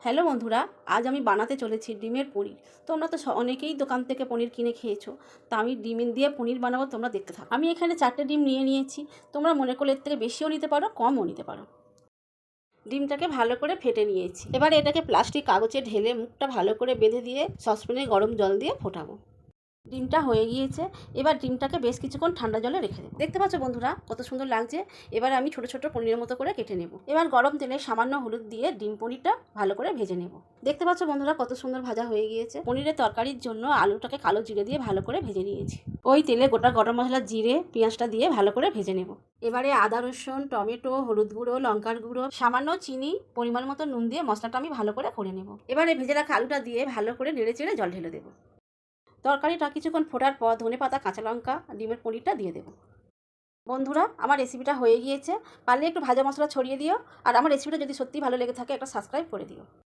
Hello বন্ধুরা, আজ আমি বানাতে চলেছি ডিমের পনির। তোমরা তো অনেকেই দোকান থেকে পনির কিনে খেয়েছো। তা আমি ডিম দিয়ে পনির বানাবো, তোমরা দেখতে থাকো। আমি এখানে 4টে ডিম নিয়ে নিয়েছি। তোমরা মনে করলে এর থেকে বেশিও নিতে পারো, কমও নিতে পারো। ডিমটাকে ভালো করে ফেটে নিয়েছি। এবারে এটাকে প্লাস্টিক কাগজে ঢেলে মুখটা ভালো করে বেঁধে দিয়ে সসপ্যানে গরম জল দিয়ে ফোটাবো। ডিমটা হয়ে গিয়েছে। এবার ডিমটাকে বেশ কিছুক্ষণ ঠান্ডা জলে রেখে দেবো। দেখতে পাচ্ছ বন্ধুরা কত সুন্দর লাগছে। এবার আমি ছোট ছোট পনিরের মতো করে কেটে নেব। এবার গরম তেলে সামান্য হলুদ দিয়ে ডিম পনিরটা ভালো করে ভেজে নেব। দেখতে পাচ্ছ বন্ধুরা কত সুন্দর ভাজা হয়ে গিয়েছে। পনিরের তরকারির জন্য আলুটাকে কালো জিরে দিয়ে ভালো করে ভেজে নিয়েছি। ওই তেলে গোটা গরম মশলা, জিরে, পেঁয়াজটা দিয়ে ভালো করে ভেজে নেব। এবারে আদা, রসুন, টমেটো, হলুদ গুঁড়ো, লঙ্কার গুঁড়ো, সামান্য চিনি, পরিমাণ মতো নুন দিয়ে মশলাটা আমি ভালো করে করে নেব। এবারে ভেজে রাখা আলুটা দিয়ে ভালো করে নেড়ে চেড়ে জল ঢেলে দেবো। তরকারিটা কিছুক্ষণ ফোটার পর ধনেপাতা, কাঁচা লঙ্কা, ডিমের পনিরটা দিয়ে দেবো। বন্ধুরা, আমার রেসিপিটা হয়ে গিয়েছে। পারলে একটু ভাজা মশলা ছড়িয়ে দিও। আর আমার রেসিপিটা যদি সত্যিই ভালো লেগে থাকে একটা সাবস্ক্রাইব করে দিও।